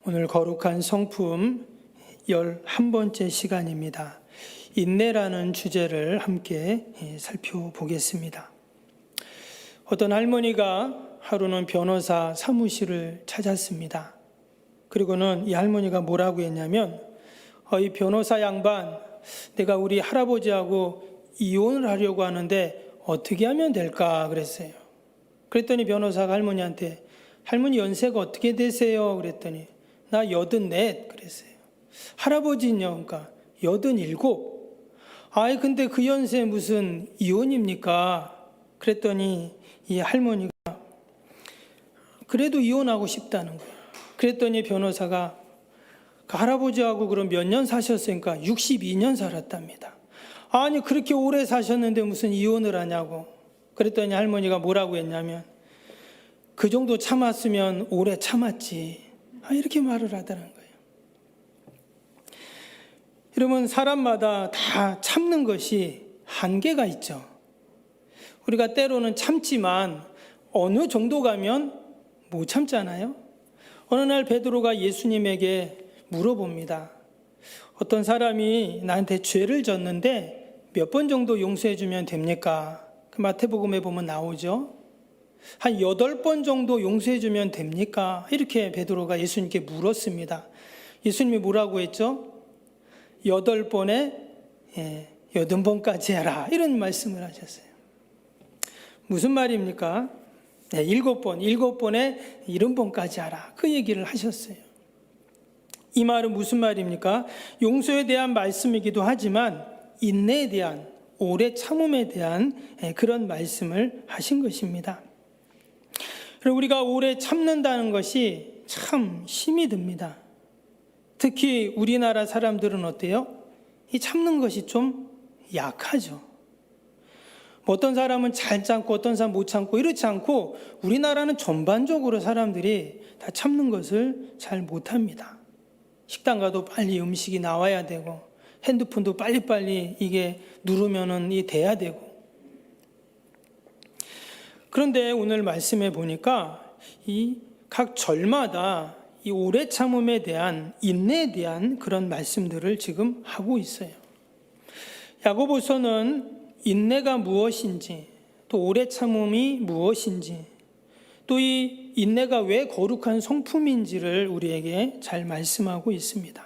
오늘 거룩한 성품 11번째 시간입니다. 인내라는 주제를 함께 살펴보겠습니다. 어떤 할머니가 하루는 변호사 사무실을 찾았습니다. 그리고는 이 할머니가 뭐라고 했냐면, 이 변호사 양반, 내가 우리 할아버지하고 이혼을 하려고 하는데 어떻게 하면 될까 그랬어요. 그랬더니 변호사가 할머니한테, 할머니 연세가 어떻게 되세요? 그랬더니 나 84 그랬어요. 할아버지는요? 그러니까 87. 아이 근데 그 연세에 무슨 이혼입니까? 그랬더니 이 할머니가 그래도 이혼하고 싶다는 거예요. 그랬더니 변호사가 그 할아버지하고 그럼 몇 년 사셨으니까 62년 살았답니다. 아니 그렇게 오래 사셨는데 무슨 이혼을 하냐고. 그랬더니 할머니가 뭐라고 했냐면, 그 정도 참았으면 오래 참았지. 이렇게 말을 하더라는 거예요. 여러분, 사람마다 다 참는 것이 한계가 있죠. 우리가 때로는 참지만 어느 정도 가면 못 참잖아요. 어느 날 베드로가 예수님에게 물어봅니다. 어떤 사람이 나한테 죄를 졌는데 몇 번 정도 용서해 주면 됩니까? 그 마태복음에 보면 나오죠. 한 8번 정도 용서해 주면 됩니까? 이렇게 베드로가 예수님께 물었습니다. 예수님이 뭐라고 했죠? 8번에 80번까지 해라, 이런 말씀을 하셨어요. 무슨 말입니까? 7번에 70번까지 하라, 그 얘기를 하셨어요. 이 말은 무슨 말입니까? 용서에 대한 말씀이기도 하지만 인내에 대한, 오래 참음에 대한 그런 말씀을 하신 것입니다. 그리고 우리가 오래 참는다는 것이 참 힘이 듭니다. 특히 우리나라 사람들은 어때요? 이 참는 것이 좀 약하죠. 어떤 사람은 잘 참고 어떤 사람은 못 참고 이렇지 않고, 우리나라는 전반적으로 사람들이 다 참는 것을 잘 못합니다. 식당 가도 빨리 음식이 나와야 되고, 핸드폰도 빨리빨리 이게 누르면은 이 돼야 되고. 그런데 오늘 말씀해 보니까 이 각 절마다 이 오래 참음에 대한, 인내에 대한 그런 말씀들을 지금 하고 있어요. 야고보서는 인내가 무엇인지, 또 오래 참음이 무엇인지, 또 이 인내가 왜 거룩한 성품인지를 우리에게 잘 말씀하고 있습니다.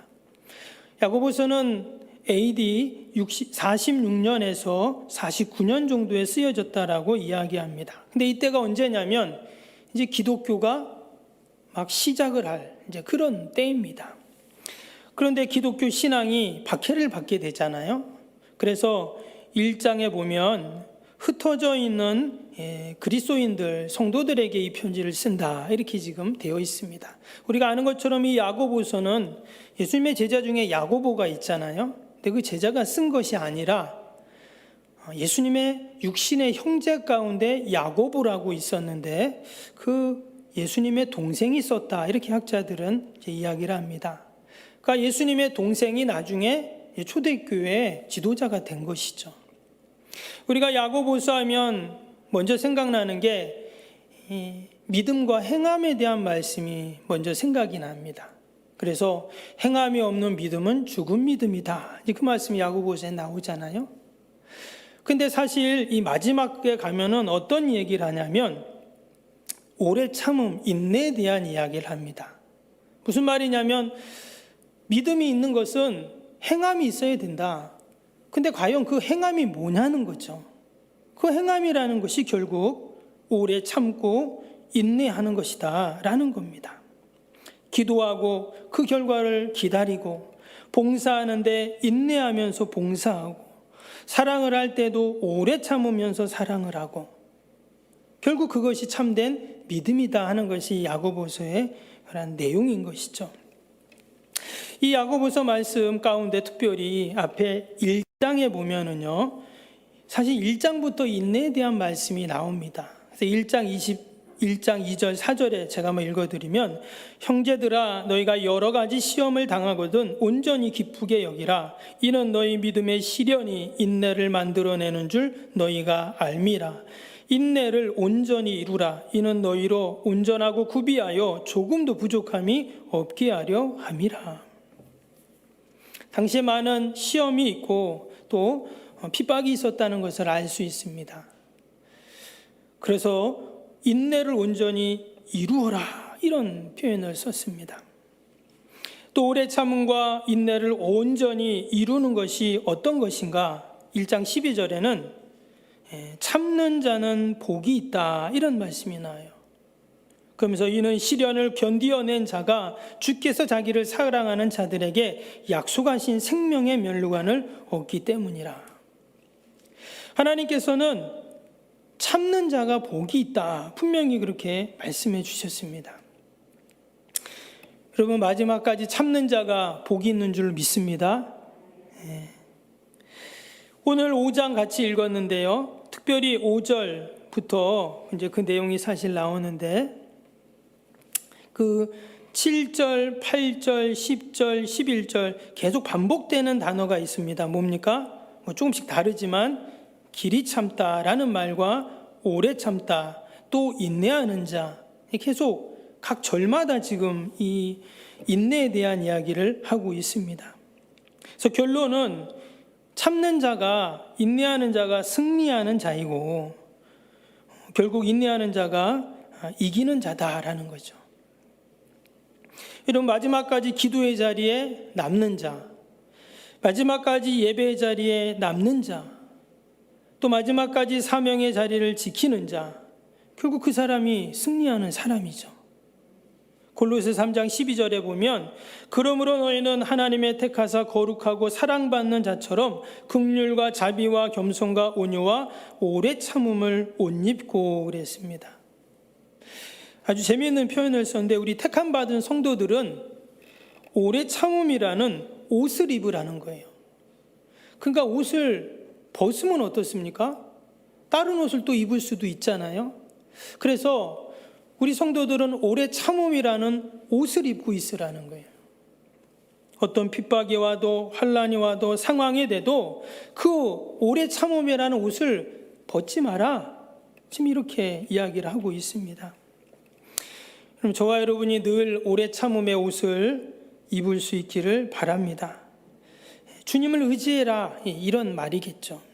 야고보서는 AD 46년에서 49년 정도에 쓰여졌다라고 이야기합니다. 근데 이때가 언제냐면 이제 기독교가 막 시작을 할 이제 그런 때입니다. 그런데 기독교 신앙이 박해를 받게 되잖아요. 그래서 1장에 보면 흩어져 있는 그리스도인들, 성도들에게 이 편지를 쓴다, 이렇게 지금 되어 있습니다. 우리가 아는 것처럼 이 야고보서는 예수님의 제자 중에 야고보가 있잖아요. 근데 그 제자가 쓴 것이 아니라 예수님의 육신의 형제 가운데 야고보라고 있었는데 그 예수님의 동생이 썼다, 이렇게 학자들은 이야기를 합니다. 그러니까 예수님의 동생이 나중에 초대교회의 지도자가 된 것이죠. 우리가 야고보서 하면 먼저 생각나는 게 믿음과 행함에 대한 말씀이 먼저 생각이 납니다. 그래서 행함이 없는 믿음은 죽은 믿음이다, 그 말씀이 야고보서에 나오잖아요. 근데 사실 이 마지막에 가면은 어떤 얘기를 하냐면 오래 참음, 인내에 대한 이야기를 합니다. 무슨 말이냐면 믿음이 있는 것은 행함이 있어야 된다. 근데 과연 그 행함이 뭐냐는 거죠. 그 행함이라는 것이 결국 오래 참고 인내하는 것이다 라는 겁니다. 기도하고 그 결과를 기다리고, 봉사하는데 인내하면서 봉사하고, 사랑을 할 때도 오래 참으면서 사랑을 하고, 결국 그것이 참된 믿음이다 하는 것이 야고보서의 그런 내용인 것이죠. 이 야고보서 말씀 가운데 특별히 앞에 1장에 보면은요, 사실 1장부터 인내에 대한 말씀이 나옵니다. 그래서 1장 1장 2절 4절에 제가 한번 읽어드리면, 형제들아 너희가 여러 가지 시험을 당하거든 온전히 기쁘게 여기라. 이는 너희 믿음의 시련이 인내를 만들어내는 줄 너희가 알미라. 인내를 온전히 이루라. 이는 너희로 온전하고 구비하여 조금도 부족함이 없게 하려 함이라. 당시에 많은 시험이 있고 또 핍박이 있었다는 것을 알 수 있습니다. 그래서 인내를 온전히 이루어라, 이런 표현을 썼습니다. 또 오래 참음과 인내를 온전히 이루는 것이 어떤 것인가? 1장 12절에는 참는 자는 복이 있다, 이런 말씀이 나와요. 그러면서 이는 시련을 견디어낸 자가 주께서 자기를 사랑하는 자들에게 약속하신 생명의 면류관을 얻기 때문이라. 하나님께서는 참는 자가 복이 있다, 분명히 그렇게 말씀해 주셨습니다. 여러분, 마지막까지 참는 자가 복이 있는 줄 믿습니다. 오늘 5장 같이 읽었는데요, 특별히 5절부터 이제 그 내용이 사실 나오는데, 그 7절, 8절, 10절, 11절 계속 반복되는 단어가 있습니다. 뭡니까? 조금씩 다르지만 길이 참다라는 말과 오래 참다, 또 인내하는 자, 계속 각 절마다 지금 이 인내에 대한 이야기를 하고 있습니다. 그래서 결론은 참는 자가, 인내하는 자가 승리하는 자이고 결국 인내하는 자가 이기는 자다라는 거죠. 이런 마지막까지 기도의 자리에 남는 자, 마지막까지 예배의 자리에 남는 자, 또 마지막까지 사명의 자리를 지키는 자, 결국 그 사람이 승리하는 사람이죠. 골로새 3장 12절에 보면, 그러므로 너희는 하나님의 택하사 거룩하고 사랑받는 자처럼 긍휼과 자비와 겸손과 온유와 오래 참음을 옷 입고 그랬습니다. 아주 재미있는 표현을 썼는데, 우리 택함 받은 성도들은 오래 참음이라는 옷을 입으라는 거예요. 그러니까 옷을 벗으면 어떻습니까? 다른 옷을 또 입을 수도 있잖아요. 그래서 우리 성도들은 오래 참음이라는 옷을 입고 있으라는 거예요. 어떤 핍박이 와도 환난이 와도 상황이 돼도 그 오래 참음이라는 옷을 벗지 마라, 지금 이렇게 이야기를 하고 있습니다. 그럼 저와 여러분이 늘 오래 참음의 옷을 입을 수 있기를 바랍니다. 주님을 의지해라, 이런 말이겠죠.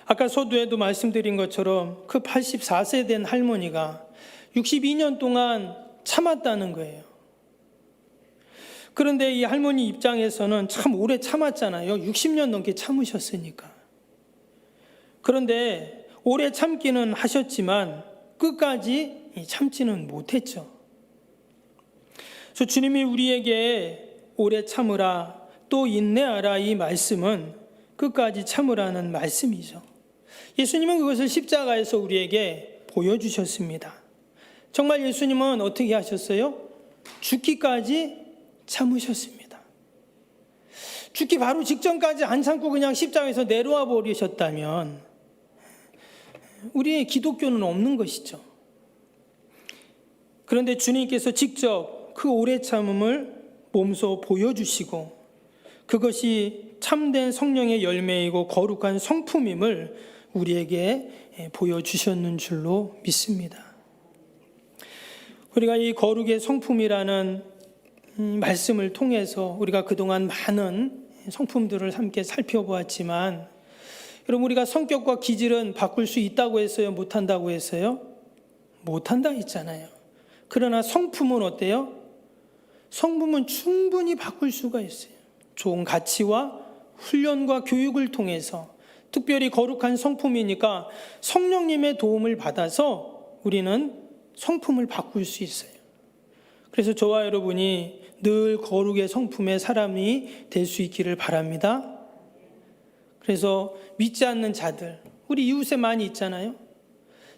아까 서두에도 말씀드린 것처럼 그 84세 된 할머니가 62년 동안 참았다는 거예요. 그런데 이 할머니 입장에서는 참 오래 참았잖아요. 60년 넘게 참으셨으니까. 그런데 오래 참기는 하셨지만 끝까지 참지는 못했죠. 그래서 주님이 우리에게 오래 참으라, 또 인내하라, 이 말씀은 끝까지 참으라는 말씀이죠. 예수님은 그것을 십자가에서 우리에게 보여주셨습니다. 정말 예수님은 어떻게 하셨어요? 죽기까지 참으셨습니다. 죽기 바로 직전까지 안 참고 그냥 십자가에서 내려와 버리셨다면 우리의 기독교는 없는 것이죠. 그런데 주님께서 직접 그 오래 참음을 몸소 보여주시고 그것이 참된 성령의 열매이고 거룩한 성품임을 우리에게 보여주셨는 줄로 믿습니다. 우리가 이 거룩의 성품이라는 말씀을 통해서 우리가 그동안 많은 성품들을 함께 살펴보았지만, 여러분, 우리가 성격과 기질은 바꿀 수 있다고 했어요? 못한다고 했어요? 못한다 했잖아요. 그러나 성품은 어때요? 성품은 충분히 바꿀 수가 있어요. 좋은 가치와 훈련과 교육을 통해서, 특별히 거룩한 성품이니까 성령님의 도움을 받아서 우리는 성품을 바꿀 수 있어요. 그래서 저와 여러분이 늘 거룩의 성품의 사람이 될 수 있기를 바랍니다. 그래서 믿지 않는 자들, 우리 이웃에 많이 있잖아요.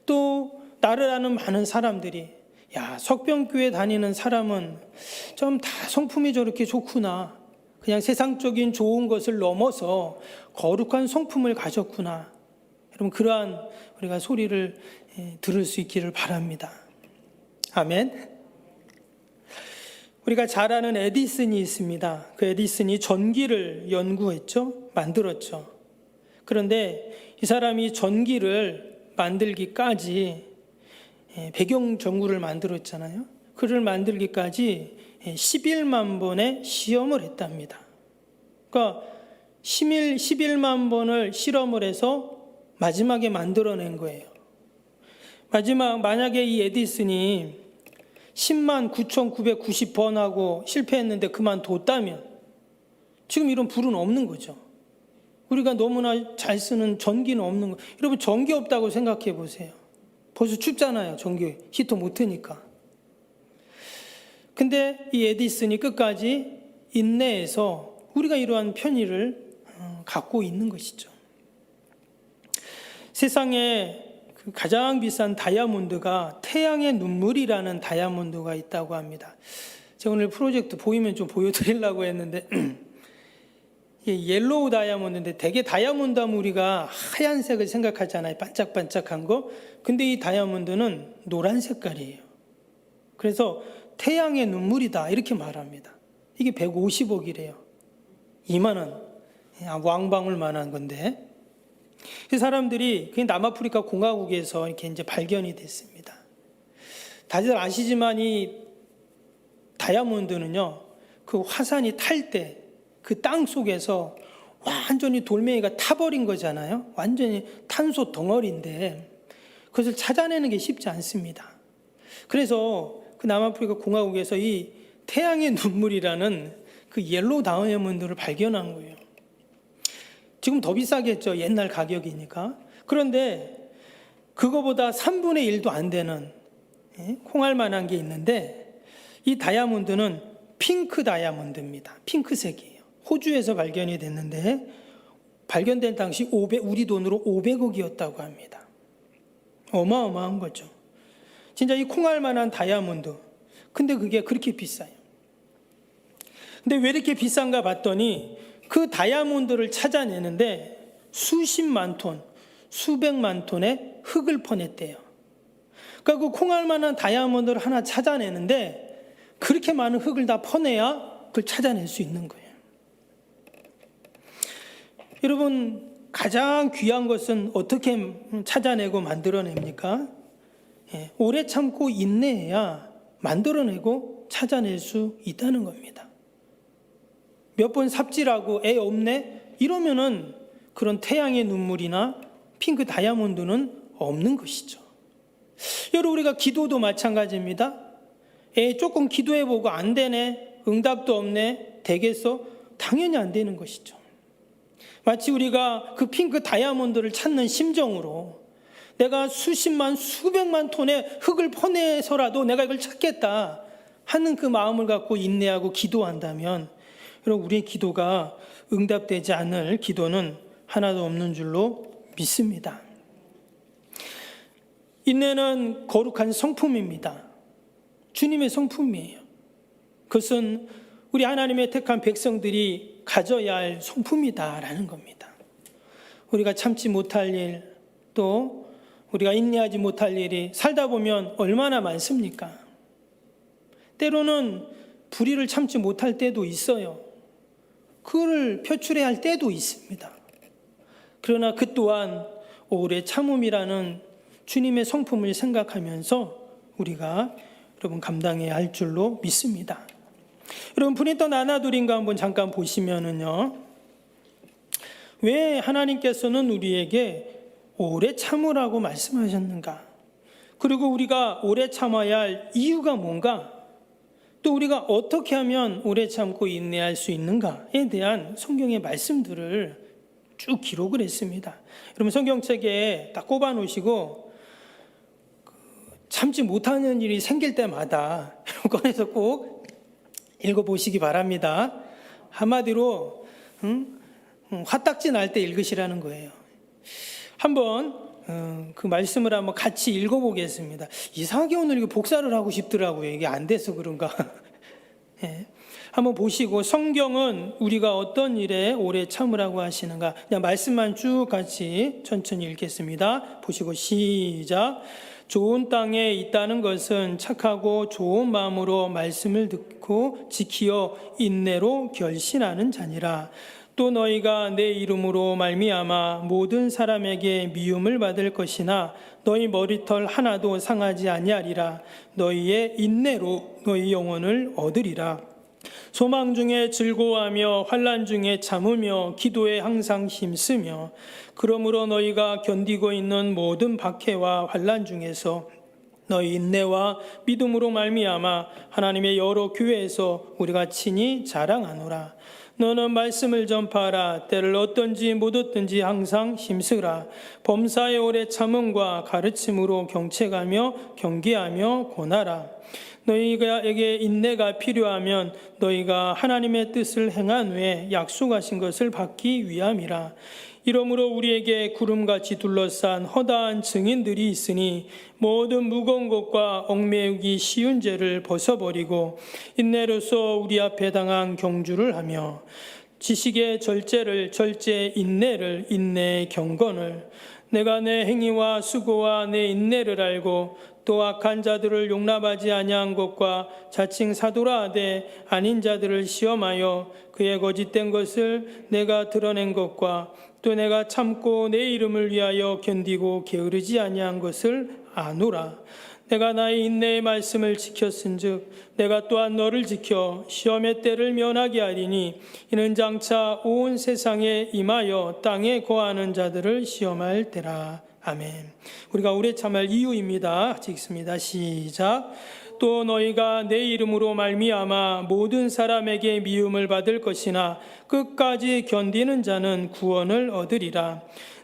또 나를 아는 많은 사람들이, 야, 석병교회 다니는 사람은 좀 다 성품이 저렇게 좋구나, 그냥 세상적인 좋은 것을 넘어서 거룩한 성품을 가졌구나. 여러분, 그러한 우리가 소리를 들을 수 있기를 바랍니다. 아멘. 우리가 잘 아는 에디슨이 있습니다. 그 에디슨이 전기를 연구했죠. 만들었죠. 그런데 이 사람이 전기를 만들기까지 배경 전구를 만들었잖아요. 그를 만들기까지 11만 번의 시험을 했답니다. 그러니까 11만 번을 실험을 해서 마지막에 만들어낸 거예요. 만약에 이 에디슨이 10만 9,990번하고 실패했는데 그만뒀다면 지금 이런 불은 없는 거죠. 우리가 너무나 잘 쓰는 전기는 없는 거. 여러분, 전기 없다고 생각해 보세요. 벌써 춥잖아요. 전기 히터 못 트니까. 근데 이 에디슨이 끝까지 인내해서 우리가 이러한 편의를 갖고 있는 것이죠. 세상에 가장 비싼 다이아몬드가 태양의 눈물이라는 다이아몬드가 있다고 합니다. 제가 오늘 프로젝트 보이면 좀 보여드리려고 했는데 옐로우 다이아몬드인데, 되게 다이아몬드 하면 우리가 하얀색을 생각하잖아요. 반짝반짝한 거. 근데 이 다이아몬드는 노란 색깔이에요. 그래서 태양의 눈물이다 이렇게 말합니다. 이게 150억이래요. 2만 원. 왕방울만한 건데, 그 사람들이 남아프리카 공화국에서 이렇게 이제 발견이 됐습니다. 다들 아시지만 이 다이아몬드는요, 그 화산이 탈 때 그 땅 속에서 완전히 돌멩이가 타버린 거잖아요. 완전히 탄소 덩어리인데 그것을 찾아내는 게 쉽지 않습니다. 그래서 그 남아프리카 공화국에서 이 태양의 눈물이라는 그 옐로우 다이아몬드를 발견한 거예요. 지금 더 비싸겠죠. 옛날 가격이니까. 그런데 그거보다 3분의 1도 안 되는 콩알만한 게 있는데, 이 다이아몬드는 핑크 다이아몬드입니다. 핑크색이에요. 호주에서 발견이 됐는데 발견된 당시 우리 돈으로 500억이었다고 합니다. 어마어마한 거죠. 진짜 이 콩알만한 다이아몬드. 근데 그게 그렇게 비싸요. 근데 왜 이렇게 비싼가 봤더니 그 다이아몬드를 찾아내는데 수십만 톤, 수백만 톤의 흙을 퍼냈대요. 그러니까 그 콩알만한 다이아몬드를 하나 찾아내는데 그렇게 많은 흙을 다 퍼내야 그걸 찾아낼 수 있는 거예요. 여러분, 가장 귀한 것은 어떻게 찾아내고 만들어냅니까? 오래 참고 인내해야 만들어내고 찾아낼 수 있다는 겁니다. 몇 번 삽질하고 애 없네? 이러면은 그런 태양의 눈물이나 핑크 다이아몬드는 없는 것이죠. 여러분, 우리가 기도도 마찬가지입니다. 조금 기도해보고 안 되네, 응답도 없네, 되겠어? 당연히 안 되는 것이죠. 마치 우리가 그 핑크 다이아몬드를 찾는 심정으로 내가 수십만, 수백만 톤의 흙을 퍼내서라도 내가 이걸 찾겠다 하는 그 마음을 갖고 인내하고 기도한다면, 여러분, 우리의 기도가 응답되지 않을 기도는 하나도 없는 줄로 믿습니다. 인내는 거룩한 성품입니다. 주님의 성품이에요. 그것은 우리 하나님의 택한 백성들이 가져야 할 성품이다라는 겁니다. 우리가 참지 못할 일, 또 우리가 인내하지 못할 일이 살다 보면 얼마나 많습니까? 때로는 불의를 참지 못할 때도 있어요. 그걸 표출해야 할 때도 있습니다. 그러나 그 또한 오래 참음이라는 주님의 성품을 생각하면서 우리가 여러분 감당해야 할 줄로 믿습니다. 여러분, 브리턴 아나두린가 한번 잠깐 보시면은요, 왜 하나님께서는 우리에게 오래 참으라고 말씀하셨는가? 그리고 우리가 오래 참아야 할 이유가 뭔가? 또 우리가 어떻게 하면 오래 참고 인내할 수 있는가에 대한 성경의 말씀들을 쭉 기록을 했습니다. 여러분, 성경책에 딱 꼽아 놓으시고 참지 못하는 일이 생길 때마다 꺼내서 꼭 읽어보시기 바랍니다. 한마디로 화딱지 날 때 읽으시라는 거예요. 한번 그 말씀을 한번 같이 읽어보겠습니다. 이상하게 오늘 이거 복사를 하고 싶더라고요. 이게 안 돼서 그런가. 예. 한번 보시고 성경은 우리가 어떤 일에 오래 참으라고 하시는가, 그냥 말씀만 쭉 같이 천천히 읽겠습니다. 보시고 시작. 좋은 땅에 있다는 것은 착하고 좋은 마음으로 말씀을 듣고 지키어 인내로 결신하는 자니라. 또 너희가 내 이름으로 말미암아 모든 사람에게 미움을 받을 것이나 너희 머리털 하나도 상하지 아니하리라. 너희의 인내로 너희 영혼을 얻으리라. 소망 중에 즐거워하며 환난 중에 참으며 기도에 항상 힘쓰며 그러므로 너희가 견디고 있는 모든 박해와 환난 중에서 너희 인내와 믿음으로 말미암아 하나님의 여러 교회에서 우리가 친히 자랑하노라. 너는 말씀을 전파하라. 때를 얻든지 못 얻든지 항상 힘쓰라. 범사의 오래 참음과 가르침으로 경책하며 경계하며 권하라. 너희에게 인내가 필요하면 너희가 하나님의 뜻을 행한 후에 약속하신 것을 받기 위함이라. 이러므로 우리에게 구름같이 둘러싼 허다한 증인들이 있으니 모든 무거운 것과 얽매이기 쉬운 죄를 벗어버리고 인내로서 우리 앞에 당한 경주를 하며 지식의 절제를 절제 인내를 인내의 경건을 내가 내 행위와 수고와 내 인내를 알고 또 악한 자들을 용납하지 아니한 것과 자칭 사도라 하되 아닌 자들을 시험하여 그의 거짓된 것을 내가 드러낸 것과 또 내가 참고 내 이름을 위하여 견디고 게으르지 아니한 것을 아노라. 내가 나의 인내의 말씀을 지켰은즉 내가 또한 너를 지켜 시험의 때를 면하게 하리니 이는 장차 온 세상에 임하여 땅에 거하는 자들을 시험할 때라. 아멘. 우리가 오래 참을 이유입니다. 같이 읽습니다. 시작. 또 너희가 내 이름으로 말미암아 모든 사람에게 미움을 받을 것이나 끝까지 견디는 자는 구원을 얻으리라.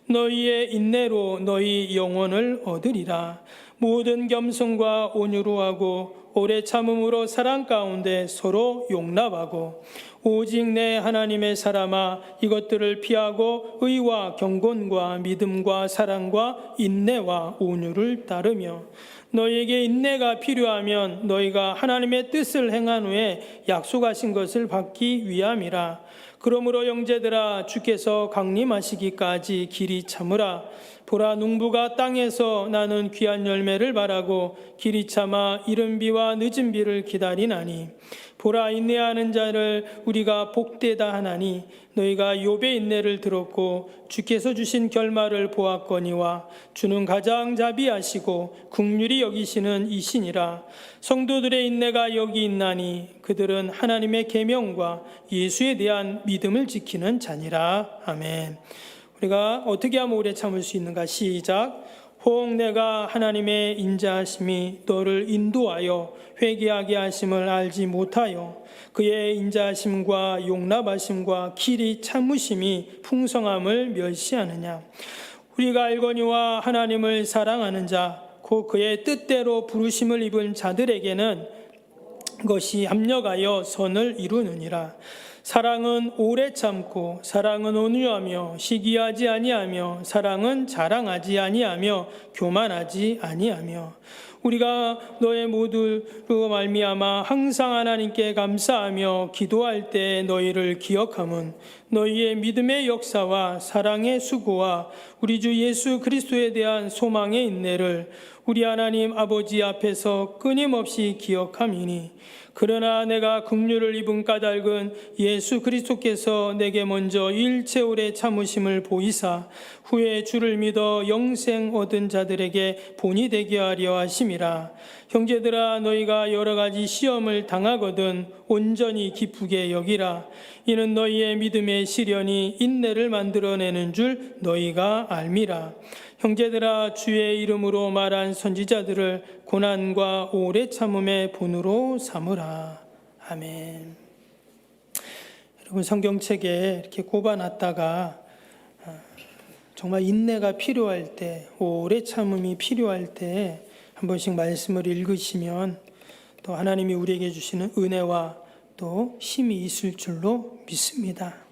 너희의 인내로 너희 영혼을 얻으리라. 모든 겸손과 온유로 하고 오래 참음으로 사랑 가운데 서로 용납하고 오직 내 하나님의 사람아 이것들을 피하고 의와 경건과 믿음과 사랑과 인내와 온유를 따르며 너희에게 인내가 필요하면 너희가 하나님의 뜻을 행한 후에 약속하신 것을 받기 위함이라. 그러므로 형제들아 주께서 강림하시기까지 길이 참으라. 보라 농부가 땅에서 나는 귀한 열매를 바라고 길이 참아 이른 비와 늦은 비를 기다리나니 보라 인내하는 자를 우리가 복되다 하나니 너희가 욥의 인내를 들었고 주께서 주신 결말을 보았거니와 주는 가장 자비하시고 긍휼히 여기시는 이시니라. 성도들의 인내가 여기 있나니 그들은 하나님의 계명과 예수에 대한 믿음을 지키는 자니라. 아멘. 우리가 어떻게 하면 오래 참을 수 있는가? 시작. 혹 내가 하나님의 인자하심이 너를 인도하여 회개하게 하심을 알지 못하여 그의 인자하심과 용납하심과 길이 참으심이 풍성함을 멸시하느냐. 우리가 알거니와 하나님을 사랑하는 자 곧 그의 뜻대로 부르심을 입은 자들에게는 것이 합력하여 선을 이루느니라. 사랑은 오래 참고 사랑은 온유하며 시기하지 아니하며 사랑은 자랑하지 아니하며 교만하지 아니하며 우리가 너의 모두로 말미암아 항상 하나님께 감사하며 기도할 때 너희를 기억함은 너희의 믿음의 역사와 사랑의 수고와 우리 주 예수 그리스도에 대한 소망의 인내를 우리 하나님 아버지 앞에서 끊임없이 기억함이니 그러나 내가 긍휼을 입은 까닭은 예수 그리스도께서 내게 먼저 일체 오래 참으심을 보이사 후에 주를 믿어 영생 얻은 자들에게 본이 되게 하려 하심이라. 형제들아 너희가 여러 가지 시험을 당하거든 온전히 기쁘게 여기라. 이는 너희의 믿음의 시련이 인내를 만들어내는 줄 너희가 알미라. 형제들아 주의 이름으로 말한 선지자들을 고난과 오래 참음의 본으로 삼으라. 아멘. 여러분 성경책에 이렇게 꼽아놨다가 정말 인내가 필요할 때, 오래 참음이 필요할 때 한 번씩 말씀을 읽으시면 또 하나님이 우리에게 주시는 은혜와 또 힘이 있을 줄로 믿습니다.